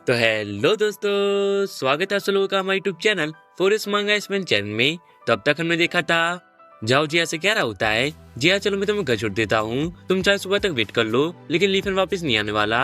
तो हेलो दोस्तों, स्वागत है आप सब लोगों का हमारे यूट्यूब चैनल फॉरेस्ट मंगा स्पेन चैनल में। तो अब तक हमने देखा था जाओ जिया से क्या रहा होता है। जिया चलो मैं तुम्हें घर छोड़ देता हूँ, तुम चाहे सुबह तक वेट कर लो, लेकिन लीफन वापस नहीं आने वाला।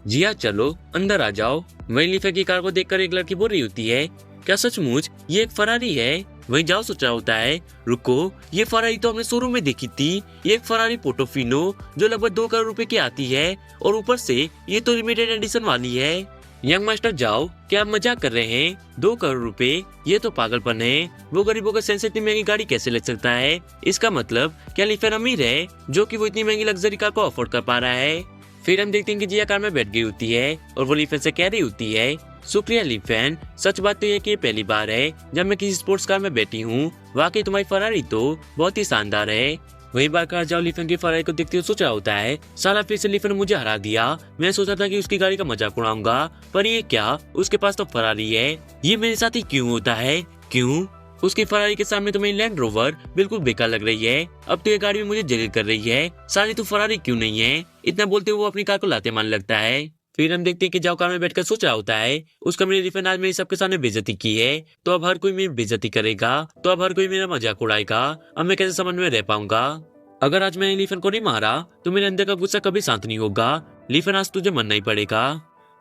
जिया चलो अंदर आ जाओ। वहीं लीफन की कार को देखकर एक लड़की बोल रही होती है, क्या सचमुच ये एक फरारी है? वहीं जाओ सोच रहा होता है, रुको, ये फरारी तो हमने शोरूम में देखी थी। ये एक फरारी पोर्टोफिनो जो लगभग 2 करोड़ रुपए की आती है, और ऊपर से ये तो लिमिटेड एडिशन वाली है। यंग मास्टर जाओ, क्या आप मजाक कर रहे हैं? 2 करोड़ रुपए, ये तो पागलपन है। वो गरीबों का सेंस इतनी महंगी गाड़ी कैसे लग सकता है? इसका मतलब क्या लीफन अमीर है जो कि वो इतनी महंगी लग्जरी कार को अफोर्ड कर पा रहा है? फिर हम देखते हैं कि जिया कार में बैठ गई होती है और वो लीफन से कह रही होती है, शुक्रिया लीफन, सच बात तो ये कि ये पहली बार है जब मैं किसी स्पोर्ट्स कार में बैठी हूँ। वाकई तुम्हारी फरारी तो बहुत ही शानदार है। वही बार कार जाओ लीफन की फरारी को देखते हुए सोच रहा होता है, साला फिर से लीफन मुझे हरा दिया। मैं सोचा था कि उसकी गाड़ी का मजाक उड़ाऊंगा, पर ये क्या, उसके पास तो फरारी है। ये मेरे साथ ही क्यों होता है? क्यों? उसकी फरारी के सामने तो मेरी लैंड रोवर बिल्कुल बेकार लग रही है। अब तो ये गाड़ी भी मुझे जलील कर रही है। साली तू फरारी क्यों नहीं है? इतना बोलते हुए वो अपनी कार को लाते मान लगता है। फिर हम देखते हैं कि जाओ कार में बैठकर सोच रहा होता है, उसका मेरे लीफन आज मेरी सबके सामने बेइज्जती की है, तो अब हर कोई मेरी बेइज्जती करेगा, तो अब हर कोई मेरा मजाक उड़ाएगा। अब मैं कैसे समझ में रह पाऊंगा? अगर आज मैंने लीफन को नहीं मारा तो मेरे अंदर का गुस्सा कभी शांत नहीं होगा। लीफन आज तुझे मरना ही पड़ेगा।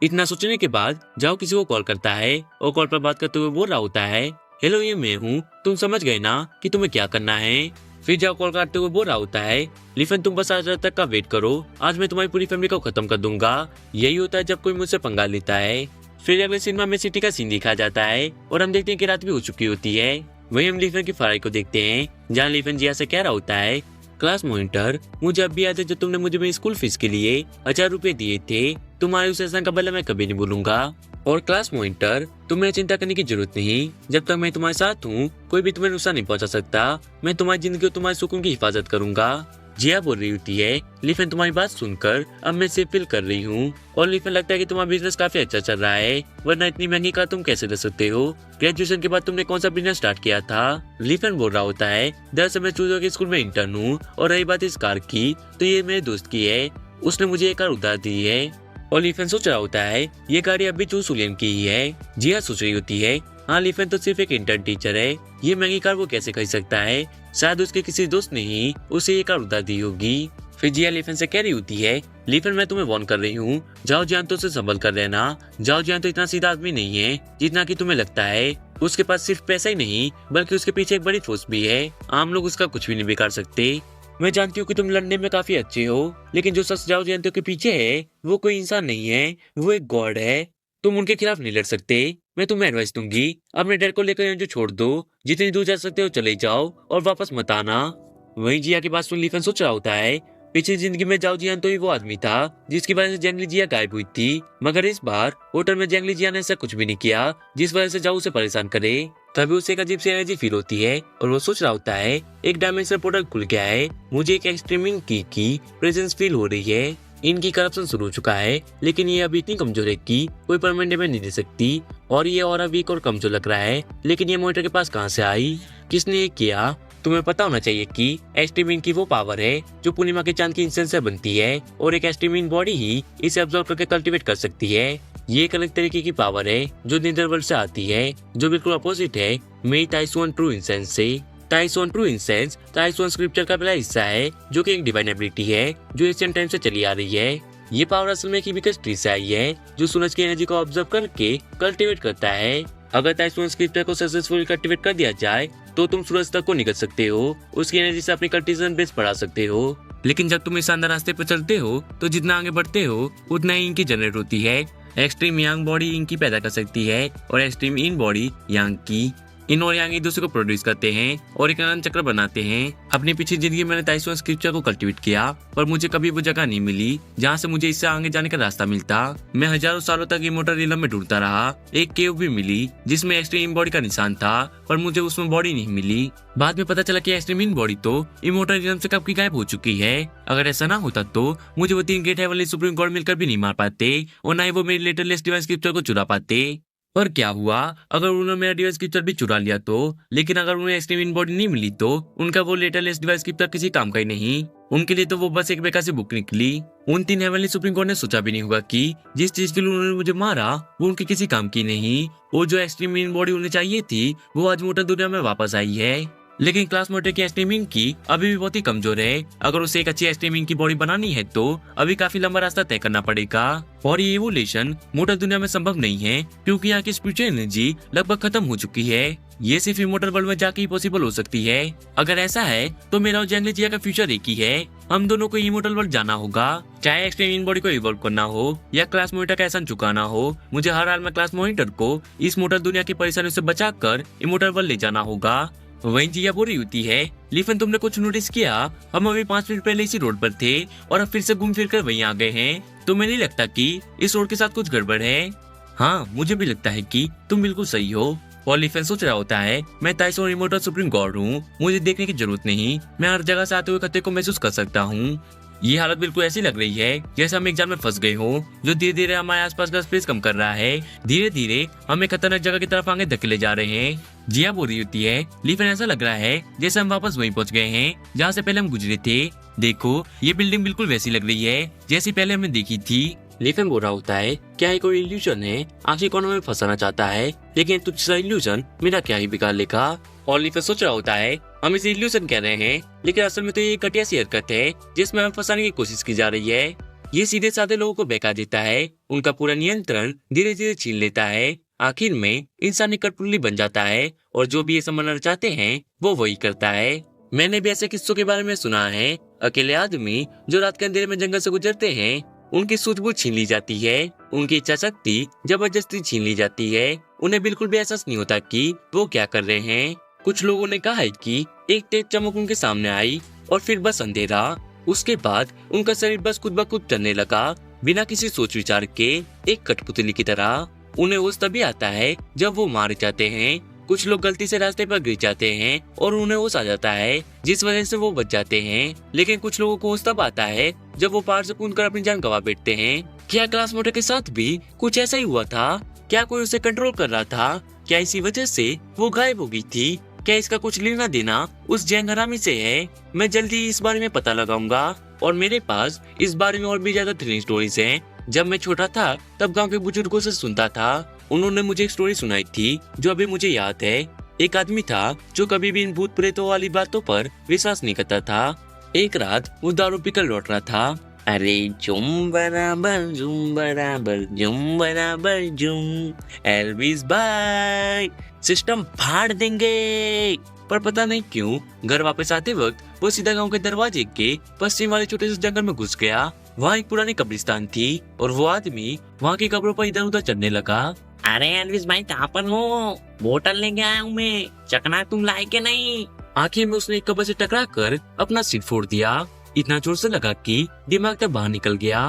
इतना सोचने के बाद जाओ किसी को कॉल करता है और कॉल पर बात करते हुए बोल रहा होता है, हेलो ये मैं हूँ, तुम समझ गए ना कि तुम्हें क्या करना है? फिर जाओ कॉल काटते हुए बोल रहा होता है, लीफन तुम बस आज रात तक का वेट करो, आज मैं तुम्हारी पूरी फैमिली को खत्म कर दूंगा। यही होता है जब कोई मुझसे पंगा लेता है। फिर अगले सिनेमा में सिटी का सीन दिखाया जाता है और हम देखते हैं कि रात भी हो चुकी होती है। वहीं हम लीफन की फरारी को देखते हैं जहाँ लीफन जिया से कह रहा होता है, क्लास मॉनिटर, मुझे अब भी याद है जब तुमने मुझे मेरी स्कूल फीस के लिए 1000 रुपए दिए थे। तुम्हारे उस एहसान का बदला मैं कभी नहीं भूलूंगा। और क्लास मॉनिटर, तुम्हें चिंता करने की जरूरत नहीं, जब तक मैं तुम्हारे साथ हूँ कोई भी तुम्हें नुकसान नहीं पहुंचा सकता। मैं तुम्हारी जिंदगी और तुम्हारे सुकून की हिफाजत करूंगा। जिया बोल रही होती है, लीफन तुम्हारी बात सुनकर अब मैं से फील कर रही हूँ, और लीफन लगता है कि तुम्हारा बिजनेस काफी अच्छा चल रहा है, वरना इतनी महंगी कार तुम कैसे ले सकते हो? ग्रेजुएशन के बाद तुमने कौन सा बिजनेस स्टार्ट किया था? लीफन बोल रहा होता है, दरअसल मैं चूजो के स्कूल में इंटर्न हूँ, और रही बात इस कार की, तो ये मेरे दोस्त की है, उसने मुझे ये कार उधार दी है। और लीफन सोच रहा होता है, ये गाड़ी अभी चूस विलियम की ही है। जिया सोच रही होती है, हाँ लीफन तो सिर्फ एक इंटर्न टीचर है, ये महंगी कार वो कैसे खरीद सकता है? शायद उसके किसी दोस्त ने ही उसे ये कार उधार दी होगी। फिर जिया लीफन से कह रही होती है, लीफन मैं तुम्हें वार्न कर रही हूँ, जाओ जियान तो उसे संभल कर रहना। जाओ जियान तो इतना सीधा आदमी नहीं है जितना कि तुम्हें लगता है। उसके पास सिर्फ पैसा ही नहीं बल्कि उसके पीछे एक बड़ी फोर्स भी है। आम लोग उसका कुछ भी नहीं बिगाड़ सकते। मैं जानती हूँ कि तुम लड़ने में काफी अच्छे हो, लेकिन जो सच जाओ जियांतो के पीछे है वो कोई इंसान नहीं है, वो एक गॉड है। तुम उनके खिलाफ नहीं लड़ सकते। मैं तुम्हें एडवाइस दूंगी, अपने डर को लेकर जो छोड़ दो, जितनी दूर जा सकते हो चले जाओ और वापस मत आना। वहीं जिया की बात सुन लीफन सोच रहा होता है, पिछली जिंदगी में जाओ जियांतो ही वो आदमी था जिसकी वजह से जंगली जिया गायब हुई थी, मगर इस बार होटल में जंगली जिया ने ऐसा कुछ भी नहीं किया जिस वजह से जाओ उसे परेशान करे। तभी उसे एक अजीब सी एनर्जी फील होती है और वो सोच रहा होता है, एक डायमेंशनल पोर्टल खुल गया है, मुझे एक एक्सट्रीमिंग की प्रेजेंस फील हो रही है। इनकी करप्शन शुरू हो चुका है, लेकिन ये अभी इतनी कमजोर है कि कोई परमानेंट डैमेज नहीं दे सकती, और ये और वीक और कमजोर लग रहा है। लेकिन ये मॉनिटर के पास कहाँ से आई? किसने ये किया? तुम्हें पता होना चाहिए कि एक्सट्रीमिन की वो पावर है जो पूर्णिमा के चांद की इंसेंस से बनती है, और एक एक्सट्रीमिन बॉडी ही इसे अब्सॉर्ब करके कल्टीवेट कर सकती है। ये एक अलग तरीके की पावर है जो नीदरवर्ल्ड से आती है, जो बिल्कुल अपोजिट है मेरी ताइसुआन ट्रू इंसेंस से। ताइसुआन ट्रू इंसेंस ताइसुआन स्क्रिप्चर का पहला हिस्सा है, जो कि एक डिवाइन एबिलिटी है जो एशियन टाइम से चली आ रही है। ये पावर असल में हिबिस्कस ट्री से आई है, जो सूरज की एनर्जी को ऑब्जर्व करके कल्टीवेट करता है। अगर ताइसुआन स्क्रिप्चर को सक्सेसफुली कल्टीवेट कर दिया जाए तो तुम सूरज तक को निकल सकते हो, उसकी एनर्जी से अपनी कल्टीवेशन बेस बढ़ा सकते हो। लेकिन जब तुम इस शानदार रास्ते पर चलते हो तो जितना आगे बढ़ते हो उतना ही इनकी जनरेट होती है। एक्सट्रीम यांग बॉडी इंक की पैदा कर सकती है और एक्सट्रीम इन बॉडी यांग की। इन और यांग एक दूसरे को प्रोड्यूस करते हैं और एक अनंत चक्र बनाते हैं। अपनी पिछली जिंदगी में मैंने ताइसुआन स्क्रिप्चर को कल्टीवेट किया, पर मुझे कभी वो जगह नहीं मिली जहाँ से मुझे इससे आगे जाने का रास्ता मिलता। मैं हजारों सालों तक इमोर्टल रिलम में ढूंढता रहा। एक केव भी मिली जिसमें एक्सट्रीम बॉडी का निशान था, पर मुझे उसमें बॉडी नहीं मिली। बाद में पता चला कि एक्सट्रीम बॉडी तो इमोर्टल रिलम से कब की गायब हो चुकी है। अगर ऐसा ना होता तो मुझे वो 3 ग्रेट हेवनली सुप्रीम गॉड मिलकर भी नहीं मार पाते और ना ही वो मेरी लेटरलेस डिवाइन स्क्रिप्चर को चुरा पाते। पर क्या हुआ अगर उन्होंने मेरा डिवाइन स्क्रिप्चर भी चुरा लिया तो? लेकिन अगर उन्हें एक्सट्रीम बॉडी नहीं मिली तो उनका वो लेटरलेस डिवाइन स्क्रिप्चर किसी काम का ही नहीं। उनके लिए तो वो बस एक बेकार सी बुक निकली। उन 3 हेवनली सुप्रीम गॉड ने सोचा भी नहीं होगा कि जिस चीज के लिए उन्होंने मुझे मारा वो उनके किसी काम की नहीं। वो जो एक्सट्रीम बॉडी उन्हें चाहिए थी वो आज मोटर दुनिया में वापस आई है। लेकिन क्लास मोटर की एक्सट्रीमिंग की अभी भी बहुत ही कमजोर है। अगर उसे एक अच्छी एक्सट्रीमिंग की बॉडी बनानी है तो अभी काफी लंबा रास्ता तय करना पड़ेगा और ये एवोल्यूशन मोटर दुनिया में संभव नहीं है क्योंकि यहाँ की स्पिरिचुअल एनर्जी लगभग खत्म हो चुकी है। ये सिर्फ इमोर्टल वर्ल्ड में जाके ही पॉसिबल हो सकती है। अगर ऐसा है तो मेरा और जंगली जिया का फ्यूचर एक ही है। हम दोनों को इमोर्टल वर्ल्ड जाना होगा, चाहे एक्सट्रीम बॉडी को इवॉल्व करना हो या क्लास मॉनिटर का एहसान चुकाना हो। मुझे हर हाल में क्लास मॉनिटर को इस मोटर दुनिया की परेशानियों से बचाकर इमोर्टल वर्ल्ड ले जाना होगा। वहीं जिया बोल रही होती है, लिफन तुमने कुछ नोटिस किया? हम अभी 5 मिनट पहले इसी रोड पर थे और अब फिर से घूम फिर कर वहीं आ गए हैं। तुम्हें नहीं लगता कि इस रोड के साथ कुछ गड़बड़ है? हाँ, मुझे भी लगता है कि तुम बिल्कुल सही हो। और लिफन सोच रहा होता है, मैं ताइसुआन इमोर्टल सुप्रीम गॉड हूँ, मुझे देखने की जरूरत नहीं, मैं हर जगह से आते हुए खतरे को महसूस कर सकता हूँ। ये हालत बिल्कुल ऐसी लग रही है जैसे हम एक जाल में फंस गए हो जो धीरे धीरे हमारे आसपास का स्पेस कम कर रहा है। धीरे धीरे हम एक खतरनाक जगह की तरफ आगे धकेले जा रहे हैं। जिया बोल रही होती है, लिफन ऐसा लग रहा है जैसे हम वापस वहीं पहुंच गए हैं जहाँ से पहले हम गुजरे थे। देखो, ये बिल्डिंग बिल्कुल वैसी लग रही है जैसी पहले हमने देखी थी। लिफन बोल रहा होता है, क्या ये कोई इल्यूजन है? आखिर कौन हमें फंसाना चाहता है? लेकिन तुझसा इल्यूजन मेरा क्या ही बिगाड़ लेगा। और लिफन सोच रहा होता है, हम इसे इल्यूजन कह रहे हैं लेकिन असल में तो ये घटिया सी हरकत है जिसमें हमें फंसाने की कोशिश की जा रही है। ये सीधे साधे लोगों को बहका देता है, उनका पूरा नियंत्रण धीरे धीरे छीन लेता है। आखिर में इंसान एक कठपुतली बन जाता है और जो भी ये समझना चाहते हैं वो वही करता है। मैंने भी ऐसे किस्सों के बारे में सुना है। अकेले आदमी जो रात के अंधेरे में जंगल से गुजरते हैं, उनकी सूझबूझ छीन ली जाती है, उनकी इच्छा शक्ति जबरदस्ती छीन ली जाती है। उन्हें बिल्कुल भी एहसास नहीं होता कि वो क्या कर रहे हैं। कुछ लोगों ने कहा है कि एक तेज चमक उनके सामने आई और फिर बस अंधेरा। उसके बाद उनका शरीर बस खुद ब खुद चलने लगा बिना किसी सोच विचार के, एक कठपुतली की तरह। उन्हें होश तभी आता है जब वो मारे जाते हैं। कुछ लोग गलती से रास्ते पर गिर जाते हैं और उन्हें होश आ जाता है जिस वजह से वो बच जाते हैं। लेकिन कुछ लोगों को होश तब आता है जब वो पहाड़ से कूदकर अपनी जान गंवा बैठते हैं। क्या क्लास मोटर के साथ भी कुछ ऐसा ही हुआ था? क्या कोई उसे कंट्रोल कर रहा था? क्या इसी वजह से वो गायब हो गई थी? क्या इसका कुछ लेना देना उस जैन हरामी से है? मैं जल्दी इस बारे में पता लगाऊंगा और मेरे पास इस बारे में और भी ज्यादा थ्रिलिंग स्टोरीज हैं। जब मैं छोटा था तब गांव के बुजुर्गों से सुनता था। उन्होंने मुझे एक स्टोरी सुनाई थी जो अभी मुझे याद है। एक आदमी था जो कभी भी इन भूत प्रेतों वाली बातों पर विश्वास नहीं करता था। एक रात वो दारू पीकर लौट रहा था। अरे जुम बराबर जुम बराबर जुम बराबर जुम, एल्विस भाई सिस्टम फाड़ देंगे। पर पता नहीं क्यों घर वापस आते वक्त वो सीधा गांव के दरवाजे के पश्चिम वाले छोटे से जंगल में घुस गया। वहाँ एक पुरानी कब्रिस्तान थी और वो आदमी वहाँ की कब्रों पर इधर उधर चढ़ने लगा। अरे एल्विस भाई कहाँ पर हो? बोतल लेके आया हूँ मैं, चकना तुम लाए के नहीं? आखिर में उसने एक कब्र से टकरा कर अपना सिर फोड़ दिया। इतना जोर से लगा कि दिमाग तक बाहर निकल गया।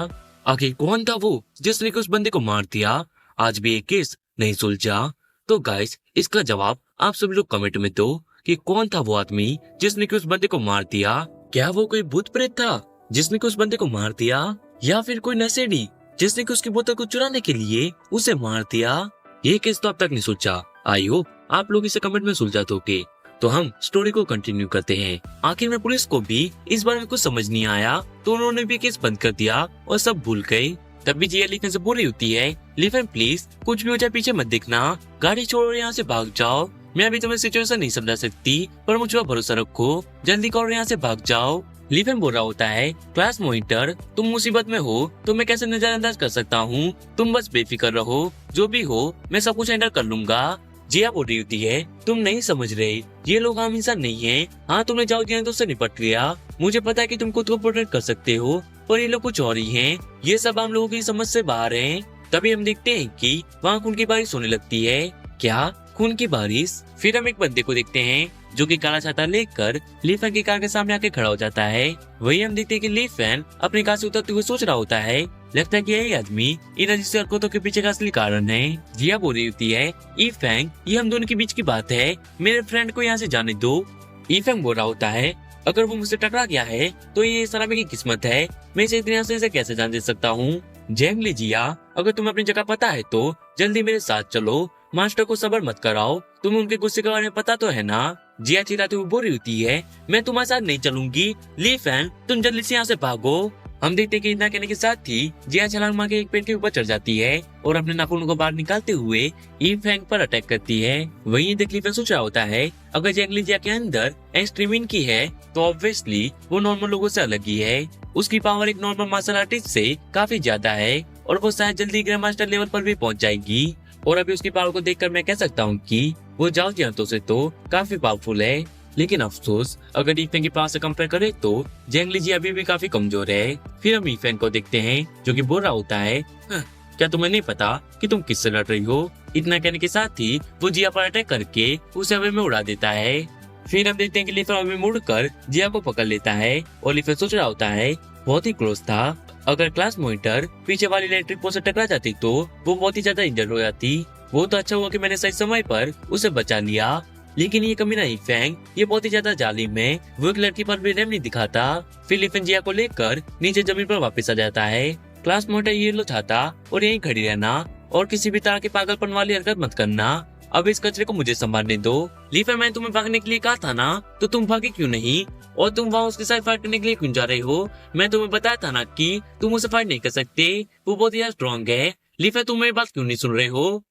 आखिर कौन था वो जिसने उस बंदे को मार दिया? आज भी एक केस नहीं सुलझा। तो गाइस, इसका जवाब आप सभी लोग कमेंट में दो कि कौन था वो आदमी जिसने उस बंदे को मार दिया। क्या वो कोई भूत प्रेत था जिसने उस बंदे को मार दिया, या फिर कोई नशेड़ी जिसने उसकी बोतल को चुराने के लिए उसे मार दिया? ये केस तो अब तक नहीं सुलझा। आई होप आप लोग इसे कमेंट में सुलझा दोगे। तो हम स्टोरी को कंटिन्यू करते हैं। आखिर में पुलिस को भी इस बारे में कुछ समझ नहीं आया तो उन्होंने भी केस बंद कर दिया और सब भूल गए। तभी जिया लिफन से बोल रही होती है, लिफन प्लीज कुछ भी हो जाए पीछे मत देखना, गाड़ी छोड़ो यहाँ से भाग जाओ। मैं अभी तुम्हें सिचुएशन नहीं समझा सकती पर मुझ पर भरोसा रखो, जल्दी करो यहाँ से भाग जाओ। लिफन बोल रहा होता है, क्लास मॉनिटर तुम मुसीबत में हो तो मैं कैसे नजरअंदाज कर सकता हूँ? तुम बस बेफिक्र रहो, जो भी हो मैं सब कुछ हैंडल कर लूंगा। जिया बोल रही होती है, तुम नहीं समझ रहे, ये लोग आम इंसान नहीं है। हाँ, तुमने जाओ दिया तो उससे निपट लिया। मुझे पता है कि तुम खुद को प्रोटेक्ट कर सकते हो, पर ये लोग कुछ और ही हैं। ये सब आम लोगों की समझ से बाहर हैं। तभी हम देखते हैं कि वहाँ खून की बारिश होने लगती है। क्या खून की बारिश। फिर हम एक बंदे को देखते हैं जो कि काला छाता लेकर ली फैन की कार के सामने आके खड़ा हो जाता है। वही हम देखते हैं कि ली फैन अपनी कार से उतरते हुए सोच रहा होता है। लगता है कि यही आदमी इन अजीब हरकतों के पीछे का असली कारण है। जिया बोल रही होती है, ई फैंग ये हम दोनों के बीच की बात है, मेरे फ्रेंड को यहाँ से जाने दो। ई फैंग बोल रहा होता है, अगर वो मुझसे टकरा गया है तो ये सलामी की किस्मत है, मैं इसे इतनी आसानी से कैसे जान दे सकता हूँ। जेंगली जिया, अगर तुम्हें अपनी जगह पता है तो जल्दी मेरे साथ चलो, मास्टर को सबर मत कराओ, तुम्हें उनके गुस्से के बारे में पता तो है ना। जिया चिल्लाते हुए बोल रही होती है, मैं तुम्हारे साथ नहीं चलूंगी, ली फैन तुम जल्दी से यहाँ से भागो। हम देखते हैं कि इतना कहने के साथ ही जिया छलांग मार के एक पेड़ के ऊपर चढ़ जाती है और अपने नाखूनों को बाहर निकालते हुए ई फैंग पर अटैक करती है। वहीं देख ली फैंग सोच रहा होता है, अगर जेंगली जिया के अंदर एक्सट्रीमिन की है तो ऑब्वियसली वो नॉर्मल लोगों से अलग ही है। उसकी पावर एक नॉर्मल मार्शल आर्टिस्ट से काफी ज्यादा है और वो शायद जल्दी ग्रैंड मास्टर लेवल पर भी पहुंच जाएगी। और अभी उसकी पावर को देखकर मैं कह सकता हूँ कि वो जाओ जियांतो से तो काफी पावरफुल है। लेकिन अफसोस अगर ई फैंग की पावर से कंपेयर करे तो जेंगली जी अभी भी काफी कमजोर है। फिर हम ई फैंग को देखते हैं जो कि बोल रहा होता है, क्या तुम्हें नहीं पता कि तुम किससे लड़ रही हो। इतना कहने के साथ ही वो जिया पर अटैक करके उसे हवा में उड़ा देता है। फिर हम देखते हैं कि ली फैंग हवा में मुड़कर जिया को पकड़ लेता है और ली फैंग सोच रहा होता है, बहुत ही क्लोज था, अगर क्लास मॉनिटर पीछे वाली इलेक्ट्रिक पोल से टकरा जाती तो वो बहुत ही ज्यादा इंजर्ड हो जाती। वो तो अच्छा हुआ कि मैंने सही समय पर उसे बचा लिया। लेकिन ये कमीना ई फैंग ये बहुत ही ज्यादा जालिम है, वो एक लड़की पर भी रहम नहीं दिखाता। फिर ली फैंग जिया को लेकर नीचे जमीन पर वापस आ जाता है। क्लास मॉनिटर ये लो चाहता और यहीं खड़ी रहना और किसी भी तरह के पागलपन वाली हरकत मत करना। अब इस कचरे को मुझे संभालने दो। ली फैंग मैंने तुम्हें भागने के लिए कहा था ना, तो तुम भागे क्यों नहीं और तुम वहाँ उसके साथ फाइट करने के लिए क्यों जा रहे हो। मैं तुम्हें बताया था ना कि तुम उसे फाइट नहीं कर सकते, वो बहुत ही स्ट्रॉन्ग है। ली फैंग तुम मेरी बात क्यों नहीं सुन रहे हो।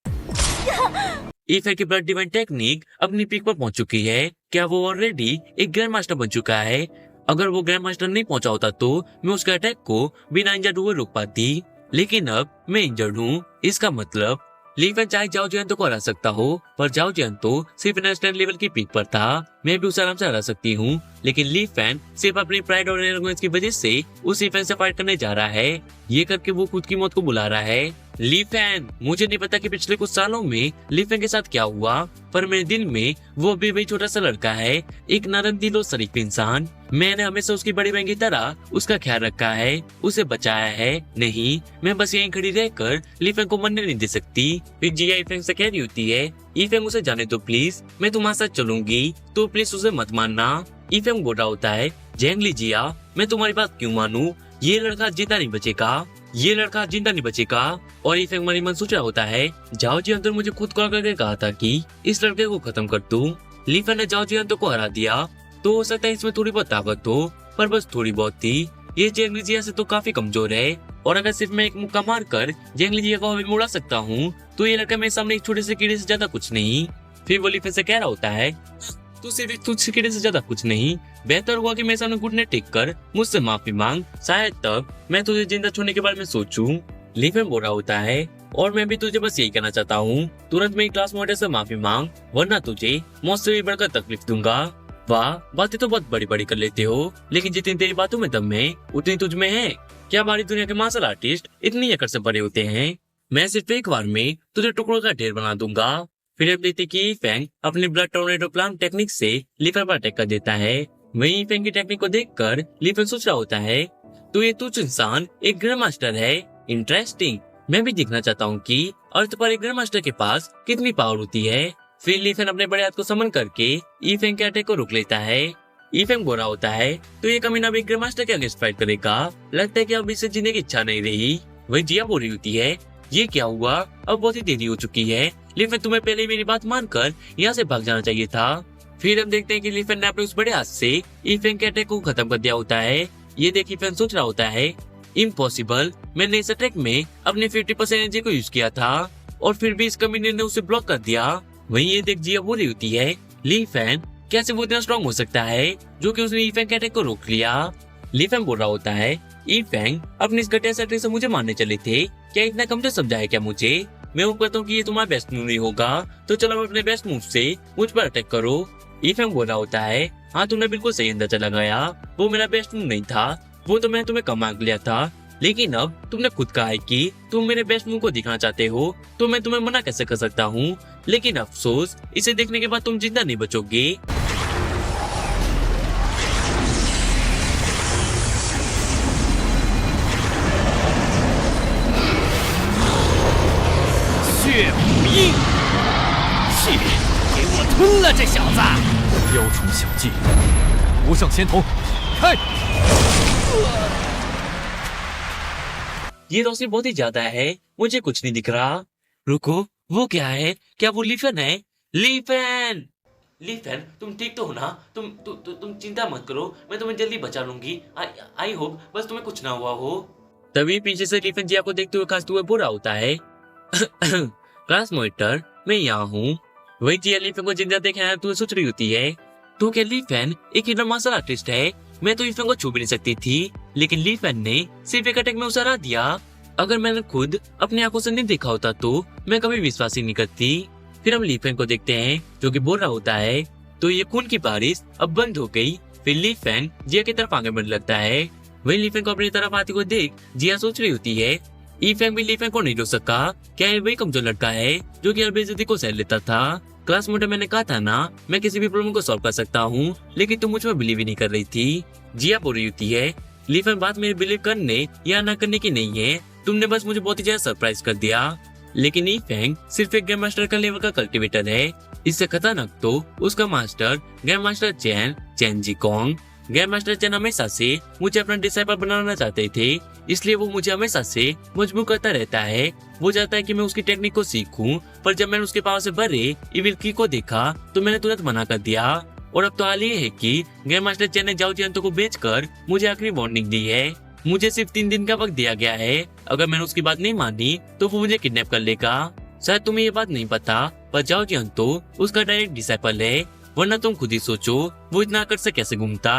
ई फैंग की ब्लड डिवाइन टेक्निक अपनी पीक पर पहुंच चुकी है। क्या वो ऑलरेडी एक ग्रैंड मास्टर बन चुका है। अगर वो ग्रैंड मास्टर नहीं पहुंचा होता तो मैं उसके अटैक को बिना इंजर्ड हुए रोक पाती, लेकिन अब मैं इंजर्ड हूँ। इसका मतलब ली फैंग चाहे जाओ जियांतो को हरा सकता हो, पर जाओ जियांतो सिर्फ नेशनल लेवल की पीक पर था, मैं भी उसे आराम से हरा सकती हूँ। लेकिन ली फैंग सिर्फ अपनी प्राइड और एरोगेंस की वजह से उस फैंग से फाइट करने जा रहा है। ये करके वो खुद की मौत को बुला रहा है। ली फैंग, मुझे नहीं पता कि पिछले कुछ सालों में ली फैंग के साथ क्या हुआ, पर मेरे दिल में वो अभी भी छोटा सा लड़का है, एक नरम दिल और शरीफ इंसान। मैंने हमेशा उसकी बड़ी बहन की तरह उसका ख्याल रखा है, उसे बचाया है। नहीं, मैं बस यहीं खड़ी रहकर ली फैंग को मरने नहीं दे सकती। फिर जिया ई फैंग से कह रही होती है, ई फैंग उसे जाने दो प्लीज, मैं तुम्हारे साथ चलूंगी, तो प्लीज उसे मत मारना। ई फैंग बोल रहा होता है, जेंगली जिया मैं तुम्हारी बात क्यों मानूं, ये लड़का जिंदा नहीं बचेगा, ये लड़का जिंदा नहीं बचेगा। और ई फैंग मन ही मन सोच रहा होता है, जाओ जियांतो मुझे खुद कॉल करके कहा था कि इस लड़के को खत्म कर दूं। ली फैंग ने जाओ जियांतो को हरा दिया, तो हो सकता है इसमें थोड़ी बहुत ताकत हो, पर बस थोड़ी बहुत थी। ये जेंगली जिया से तो काफी कमजोर है और अगर सिर्फ मैं एक मुक्का मार कर जेंगली जिया को हवा में उड़ा सकता हूँ तो ये लड़का मेरे सामने एक छोटे से कीड़े से ज्यादा कुछ नहीं। फिर वो ली फैंग से कह रहा होता है, तू सिर्फ एक तुझसे कीड़े से ज्यादा कुछ नहीं, बेहतर हुआ कि मेरे सामने घुटने टेक कर मुझसे माफी मांग, शायद तब मैं तुझे जिंदा छोड़ने के बारे में सोचूं। ली फैंग बोल रहा होता है, और मैं भी तुझे बस यही कहना चाहता हूँ, तुरंत मेरी क्लास मॉनिटर से माफी मांग, वरना तुझे मौत से भी बढ़कर तकलीफ दूंगा। वाह, बातें तो बहुत बड़ी बड़ी कर लेते हो, लेकिन जितनी तेरी बातों में दम है उतनी तुझ में है। क्या बारी दुनिया के मार्शल आर्टिस्ट इतनी अकड़ से बड़े होते हैं। मैं सिर्फ एक बार में तुझे टुकड़ों का ढेर बना दूंगा। फिर अब देखते कि ई फैंग अपनी ब्लड टोर्नेडो प्लान टेक्निक से ली फैंग पर अटैक कर देता है। वहीं ई फैंग की टेक्निक को देखकर ली फैंग सोच रहा होता है, तो ये तुझ इंसान एक ग्रैंड मास्टर है, इंटरेस्टिंग। मैं भी देखना चाहता हूँ कि अर्थ पर एक ग्रैंड मास्टर के पास कितनी पावर होती है। फिर ली फैंग अपने बड़े हाथ को समन करके ई फैंग के अटैक को रोक लेता है। ई फैंग बोल रहा होता है, तो ये कमीना भी ग्रैंड मास्टर के अगेंस्ट फाइट करेगा, लगता है कि अब इसे जीने की इच्छा नहीं रही। वही जिया बोल रही होती है, ये क्या हुआ, अब बहुत ही देरी हो चुकी है, ली फैंग तुम्हें पहले मेरी बात मानकर यहाँ से भाग जाना चाहिए था। फिर हम देखते हैं कि ली फैंग ने अपने उस बड़े हाथ से ई फैंग के अटैक को खत्म कर दिया होता है। ये देख ई फैंग सोच रहा होता है, इम्पॉसिबल, मैंने इस अटैक में अपनी 50% एनर्जी को यूज किया था और फिर भी इस कमीने ने उसे ब्लॉक कर दिया। वहीं ये देख जिया बोल रही होती है, ली फैंग कैसे वो इतना स्ट्रॉन्ग हो सकता है जो कि उसने ई फैंग के अटैक को रोक लिया। ली फैंग बोल रहा होता है, ई फैंग अपनी इस घटिया सेक्रेटरी से मुझे मारने चले थे, क्या इतना कमजोर समझा है क्या मुझे। मैं वो कहता हूँ कि ये तुम्हारा बेस्ट मूव नहीं होगा, तो चलो अपने बेस्ट मूव से मुझ पर अटैक करो। ई फैंग बोल रहा होता है, हाँ तुमने बिल्कुल सही अंदाजा लगाया, वो मेरा बेस्ट मूव नहीं था, वो तो मैं तुम्हें कम मांग लिया था, लेकिन अब तुमने खुद कहा है कि तुम मेरे बेस्ट मूव को दिखाना चाहते हो, तो मैं तुम्हें मना कैसे कर सकता हूँ। लेकिन अफसोस इसे देखने के बाद तुम जिंदा नहीं बचोगे। 血虎鹰，气，给我吞了这小子！雕虫小技，无上仙童，开！ ये रोशनी बहुत ही ज्यादा है, मुझे कुछ नहीं दिख रहा। रुको, वो क्या है? क्या वो लीफेन है? लीफेन, लीफेन, तुम ठीक तो हो ना? तुम चिंता मत करो, मैं तुम्हें जल्दी बचा लूंगी। आई होप बस तुम्हें कुछ ना हुआ हो। तभी पीछे से लीफेन जिया को देखते हुए खांसते हुए बुरा होता है। क्लास मॉनिटर, मैं यहाँ हूँ। वही जिया लीफेन को जिंदा देखना तुम्हें सोच रही होती है। तो क्या लीफेन एक हिडन मार्शल आर्टिस्ट है? मैं तो लीफेन को छू भी नहीं सकती थी, लेकिन लीफेन ने सिर्फ एक अटैक में उसे हरा दिया। अगर मैंने खुद अपनी आंखों से नहीं देखा होता तो मैं कभी विश्वास ही नहीं करती। फिर हम लीफेन को देखते हैं जो कि बोल रहा होता है। तो ये खून की बारिश अब बंद हो गई। फिर लीफेन जिया की तरफ आगे बढ़ने लगता है। वही लीफेन को अपनी तरफ आते को देख जिया सोच रही होती है, ईफेंग भी लीफेन को नहीं रोक सका। क्या ये वही कमजोर लड़का है जो कि हर बेइज्जती को सह लेता था? क्लास मोटे मैंने कहा था ना, मैं किसी भी प्रॉब्लम को सॉल्व कर सकता हूँ, लेकिन तुम मुझ में बिलीव ही नहीं कर रही थी। जिया बोल रही होती है, लीफेन बात मेरे बिलीव करने या ना करने की नहीं है, तुमने बस मुझे बहुत ही ज्यादा सरप्राइज कर दिया। लेकिन ईफेंग सिर्फ एक ग्रैंड मास्टर का लेवल का कल्टिवेटर है। इससे खतरनाक तो उसका मास्टर ग्रैंड मास्टर चैन जी कॉन्ग। ग्रैंड मास्टर चैन हमेशा से मुझे अपना डिसाइपल बनाना चाहते थे, इसलिए वो मुझे हमेशा से मजबूर करता रहता है। वो चाहता है कि मैं उसकी टेक्निक को सीखूं, पर जब मैंने उसके पावर से भरे इविल की को देखा तो मैंने तुरंत मना कर दिया। और अब तो हाल ये है कि ग्रैंड मास्टर चैन ने जाओ जियांतो को बेचकर मुझे आखिरी वार्निंग दी है। मुझे सिर्फ 3 दिन का वक्त दिया गया है। अगर मैंने उसकी बात नहीं मानी तो वो मुझे किडनैप कर लेगा। शायद तुम्हें ये बात नहीं पता, पर जाओ जियांतो उसका डायरेक्ट डिसाइपल है, वरना तुम खुद ही सोचो वो इतना आकर्षक से कैसे घूमता।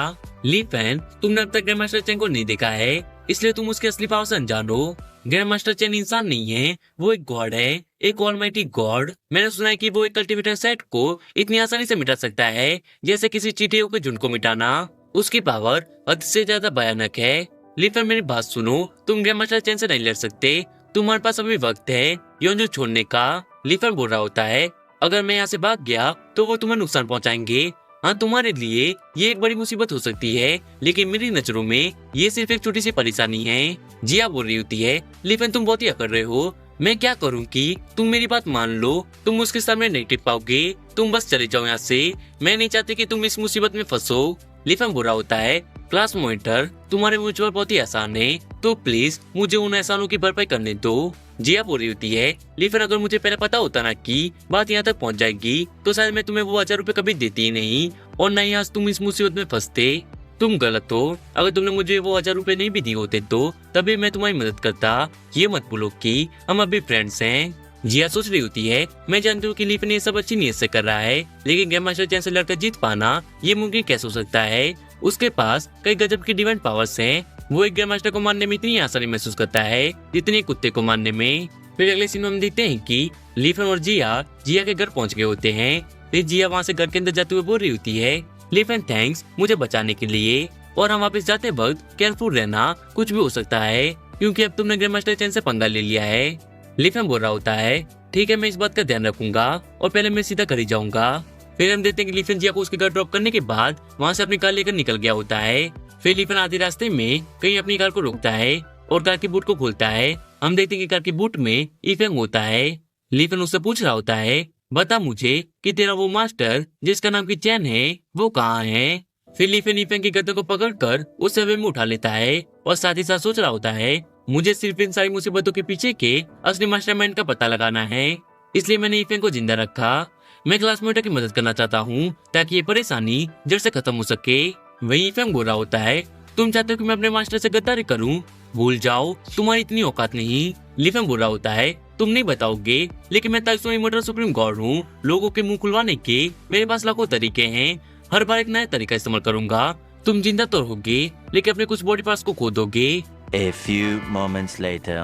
लीफेन, तुमने अब तक ग्रैंड मास्टर चैन को नहीं देखा है, इसलिए तुम उसके असली पावर से अनजान हो। ग्रैंड मास्टर चैन इंसान नहीं है, वो एक गॉड है, एक ऑलमाइटी गॉड। मैंने सुना है कि वो एक कल्टिवेटर सेट को इतनी आसानी से मिटा सकता है जैसे किसी चींटियों के झुंड को मिटाना। उसकी पावर हद से ज्यादा भयानक है। लीफेन, मेरी बात सुनो, तुम ग्रैंड मास्टर चैन से नहीं लड़ सकते, तुम्हारे पास अभी वक्त है योंजू छोड़ने का। लीफेन बोल रहा होता है, अगर मैं यहाँ से भाग गया तो वो तुम्हें नुकसान पहुँचाएंगे। हाँ, तुम्हारे लिए ये एक बड़ी मुसीबत हो सकती है, लेकिन मेरी नजरों में ये सिर्फ एक छोटी सी परेशानी है। जिया बोल रही होती है, लीफेन तुम बहुत ही अकड़ रहे हो, मैं क्या करूँ कि तुम मेरी बात मान लो, तुम उसके सामने नहीं टिक पाओगे, तुम बस चले जाओ यहाँ से, मैं नहीं चाहती कि तुम इस मुसीबत में फंसो। लीफेन बोल रहा होता है, क्लास मॉनिटर, तुम्हारे मुझ पर बहुत ही आसान है, तो प्लीज मुझे उन एहसानों की भरपाई करने दो। जिया बोल रही होती है, लीफेन अगर मुझे पहले पता होता ना कि बात यहाँ तक पहुँच जाएगी तो शायद मैं तुम्हें वो 1000 रुपए कभी देती ही नहीं, और न ही आज तुम इस मुसीबत में फंसते। तुम गलत हो, अगर तुमने मुझे वो 1000 रुपए नहीं भी दिए होते तो तभी मैं तुम्हारी मदद करता। ये मत भूलो कि हम अभी फ्रेंड्स हैं। जिया सोच रही होती है, मैं जानती हूँ कि लीफेन ये सब अच्छी नीयत से कर रहा है, लेकिन ग्रैंड मास्टर चैन से लड़कर जीत पाना ये मुमकिन कैसे हो सकता है? उसके पास कई गजब की डिवाइन पावर्स हैं। वो एक ग्रैंड मास्टर को मारने में इतनी आसानी महसूस करता है जितनी कुत्ते को मारने में। फिर अगले सीन में हम देखते हैं कि लीफेन और जिया के घर पहुंच गए होते हैं। फिर जिया वहां से घर के अंदर जाते हुए बोल रही होती है, लीफेन थैंक्स मुझे बचाने के लिए, और हम वापस जाते वक्त केयरफुल रहना, कुछ भी हो सकता है क्योंकि अब तुमने ग्रैंड मास्टर चैन से पंगा ले लिया है। लीफेन बोल रहा होता है, ठीक है, मैं इस बात का ध्यान रखूंगा और पहले मैं सीधा घर ही जाऊंगा। फिर हम देखते हैं कि लीफेन जिया को उसके घर ड्रॉप करने के बाद वहाँ से अपनी कार लेकर निकल गया होता है। फिर लीफेन आधे रास्ते में कहीं अपनी कार को रोकता है और कार की बूट को खोलता है। हम देखते हैं कि कार की बूट में ईफेंग होता है। लीफेन उससे पूछ रहा होता है, बता मुझे कि तेरा वो मास्टर जिसका नाम की चैन है वो कहाँ है? फिर लीफेन ईफेंग की गर्दन को पकड़कर उसे हवा में उठा लेता है और साथ ही साथ सोच रहा होता है, मुझे सिर्फ इन सारी मुसीबतों के पीछे के असली मास्टरमाइंड का पता लगाना है, इसलिए मैंने ईफेंग को जिंदा रखा। मैं क्लासमेट की मदद करना चाहता हूँ ताकि ये परेशानी जड़ से खत्म हो सके। वही ईफेंग बोल रहा होता है, तुम चाहते हो कि मैं अपने मास्टर से गद्दारी करूं? भूल जाओ, तुम्हारी इतनी औकात नहीं। लीफेंग बोल रहा होता है, तुम नहीं बताओगे, लेकिन मैं ताइसो इमोर्टल सुप्रीम गॉड हूँ, लोगों के मुंह खुलवाने के मेरे पास लाखों तरीके हैं, हर बार एक नया तरीका इस्तेमाल करूंगा। तुम जिंदा तो रहोगे लेकिन अपने कुछ बॉडी पार्ट्स को खो दोगे। A few moments later.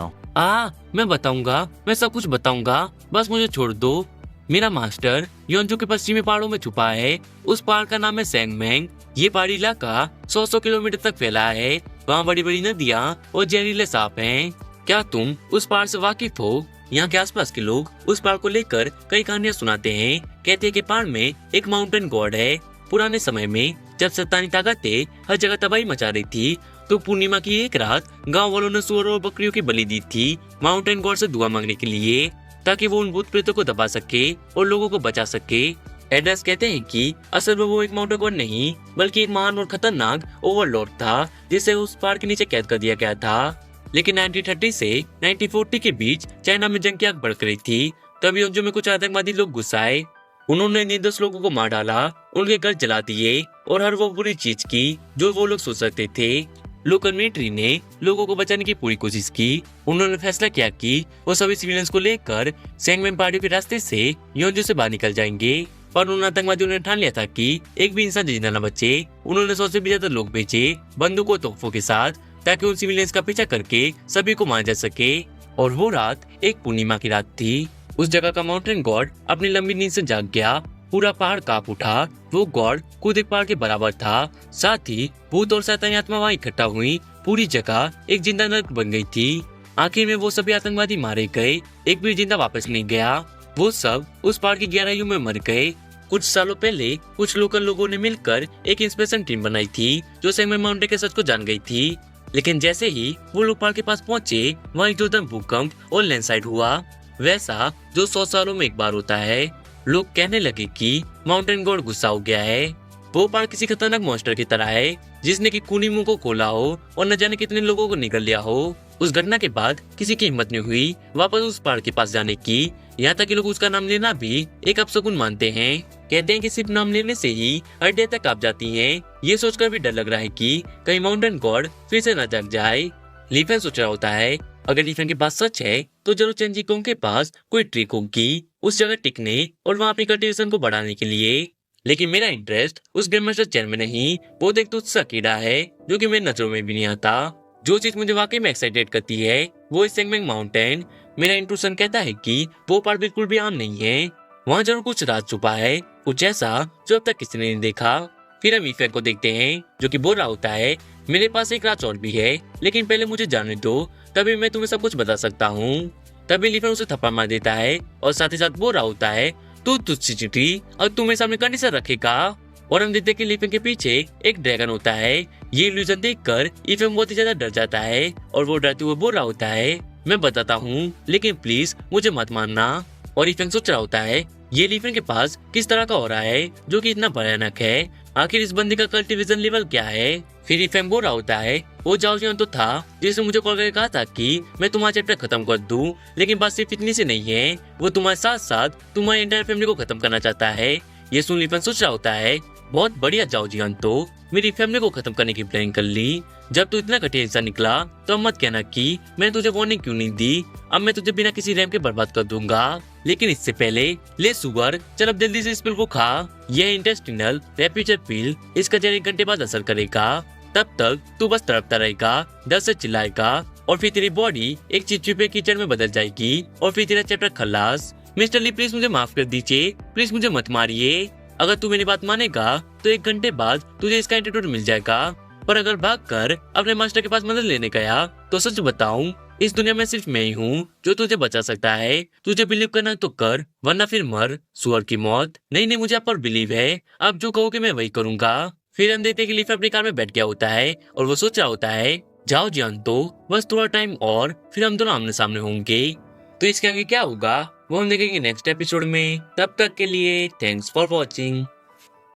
मैं बताऊंगा, मैं सब कुछ बताऊंगा, बस मुझे छोड़ दो। मेरा मास्टर योंजू के पश्चिमी पहाड़ों में छुपा है, उस पहाड़ का नाम है सेंगमेंग। ये पहाड़ी इलाका 100 किलोमीटर तक फैला है, वहाँ बड़ी बड़ी नदियाँ और जहरीले सांप हैं। क्या तुम उस पहाड़ से वाकिफ हो? यहाँ के आसपास के लोग उस पहाड़ को लेकर कई कहानियां सुनाते हैं। कहते हैं कि पहाड़ में एक माउंटेन गॉड है। पुराने समय में जब शैतानी ताकतें हर जगह तबाही मचा रही थी, तो पूर्णिमा की एक रात गांव वालों ने सुअर और बकरियों की बलि दी थी माउंटेन गॉड से दुआ मांगने के लिए, ताकि वो उन भूत प्रेतों को दबा सके और लोगों को बचा सके। एड्रेस कहते हैं कि असल में वो एक माउंटेन गॉड नहीं, बल्कि एक महान और खतरनाक ओवरलॉर्ड था, जिसे उस पहाड़ के नीचे कैद कर दिया गया था। लेकिन 1930 से 1940 के बीच चाइना में जंग की आग भड़क रही थी। तभी योंजो में कुछ आतंकवादी लोग घुस आए। उन्होंने निर्दोष लोगों को मार डाला, उनके घर जला दिए और हर वो बुरी चीज की जो वो लोग सोच सकते थे। लोकल मिलिट्री ने लोगों को बचाने की पूरी कोशिश की। उन्होंने फैसला किया कि वो सभी सिविलियंस को लेकर सेंगमेन पहाड़ी के रास्ते से योंजो से बाहर निकल जाएंगे। पर उन आतंकवादियों ने ठान लिया था कि एक भी इंसान जिंदा न बचे। उन्होंने 100 से भी ज्यादा लोग भेजे बंदूकों और तोपों के साथ, ताकि उन सिविलियंस का पीछा करके सभी को मारा जा सके। और वो रात एक पूर्णिमा की रात थी। उस जगह का माउंटेन गॉड अपनी लंबी नींद से जाग गया। पूरा पहाड़ कांप उठा। वो गॉड खुद एक पहाड़ के बराबर था। साथ ही भूत और शैतानी आत्मा वहाँ इकट्ठा हुई। पूरी जगह एक जिंदा नरक बन गई थी। आखिर में वो सभी आतंकवादी मारे गए, एक भी जिंदा वापस नहीं गया। वो सब उस पहाड़ की गहराइयों में मर गए। कुछ सालों पहले कुछ लोकल लोगों ने मिलकर एक इंस्पेक्शन टीम बनाई थी, जो सेंगमेन माउंटेन के सच को जान गई थी। लेकिन जैसे ही वो लोग पहाड़ के पास पहुंचे, वहाँ एकदम भूकंप और लैंडस्लाइड हुआ, वैसा जो 100 सालों में एक बार होता है। लोग कहने लगे कि माउंटेन गॉड गुस्सा हो गया है। वो पहाड़ किसी खतरनाक मॉन्स्टर की तरह है, जिसने की खूनी मुंह को खोला हो और न जाने कितने लोगों को निगल लिया हो। उस घटना के बाद किसी की हिम्मत नहीं हुई वापस उस पहाड़ के पास जाने की। यहाँ तक कि लोग उसका नाम लेना भी एक अपशकुन मानते हैं। कहते हैं कि सिर्फ नाम लेने से ही हड्डियां तक कांप जाती हैं। ये सोचकर भी डर लग रहा है कि कहीं माउंटेन गॉड फिर से न जाग जाए। लीफेन सोच रहा होता है, अगर लीफेन की बात सच है तो जरूर चेंजी कोंग के पास कोई ट्रिक होगी उस जगह टिकने और वहाँ अपनी कल्टीवेशन को बढ़ाने के लिए। लेकिन मेरा इंटरेस्ट उस ग्रैंड मास्टर चैन में नहीं, वो एक तुच्छ कीड़ा है जो कि मेरी नजरों में भी नहीं आता। जो चीज मुझे वाकई में एक्साइटेड करती है वो इस सेंगमेन माउंटेन। मेरा इंट्यूशन कहता है कि वो पहाड़ बिल्कुल भी आम नहीं है। वहाँ जरूर कुछ राज छुपा है, कुछ ऐसा जो अब तक किसी ने नहीं देखा। फिर हम ईफेन को देखते हैं, जो कि बोल रहा होता है, मेरे पास एक राज और भी है, लेकिन पहले मुझे जाने दो, तभी मैं तुम्हें सब कुछ बता सकता हूँ। तभी लीफेन उसे थप्पड़ मार देता है और साथ ही साथ बोल रहा होता है, तू तुझसे चिट्ठी और तुम्हें सामने कंडीशन रखेगा। और हम देखते हैं कि लीफेन के पीछे एक ड्रैगन होता है। ये इल्यूजन देखकर ईफेन बहुत ही ज्यादा डर जाता है और वो डरते हुए बोल रहा होता है, मैं बताता हूँ, लेकिन प्लीज मुझे मत मारना। और ईफेन सोच रहा होता है, ये लीफेन के पास किस तरह का हो रहा है जो कि इतना भयानक है। आखिर इस बंदी का कल्टीवेशन लेवल क्या है। फिर ईफेन बोल रहा होता है, वो जाओजियन तो था जिसने मुझे कॉल करके कहा था कि मैं तुम्हारा चैप्टर खत्म कर दूं, लेकिन बात सिर्फ इतनी से नहीं है, वो तुम्हारे साथ साथ तुम्हारी एंटायर फैमिली को खत्म करना चाहता है। ये सुन लीफेन सोच रहा होता है, बहुत बढ़िया जाओजियन, तो मेरी फैमिली को खत्म करने की प्लानिंग कर ली। जब तू इतना कठिन इंसान निकला तो अब मत कहना कि मैं तुझे वार्निंग क्यों नहीं दी। अब मैं तुझे बिना किसी रैम के बर्बाद कर दूंगा। लेकिन इससे पहले ले सुअर, चल अब जल्दी से इस पिल को खा। यह इंटेस्टिनल रेपिचर पिल इसका जहर 1 घंटे बाद असर करेगा। तब तक तू बस तड़पता रहेगा, डर से चिल्लाएगा और फिर तेरी बॉडी एक चिपचिपे कीचड़ में बदल जाएगी और फिर तेरा चैप्टर खलास। मिस्टर ली प्लीज मुझे माफ कर दीजिए, प्लीज मुझे मत मारिए। अगर तू मेरी बात मानेगा तो 1 घंटे बाद तुझे इसका एंटीडोट मिल जाएगा। पर अगर भागकर अपने मास्टर के पास मदद लेने गया तो सच बताऊं, इस दुनिया में सिर्फ मैं ही हूँ जो तुझे बचा सकता है। तुझे बिलीव करना तो कर, वरना फिर मर सुअर की मौत। नहीं, मुझे आप पर बिलीव है, आप जो कहोगे मैं वही करूंगा। फिर हम देखते हैं कि लीफ अपनी कार में बैठ गया होता है और वो सोच रहा होता है, जाओ जान, तो बस थोड़ा टाइम और फिर हम दोनों आमने सामने होंगे। तो इसके आगे क्या होगा वो हम देखेंगे नेक्स्ट एपिसोड में। तब तक के लिए थैंक्स फॉर वॉचिंग।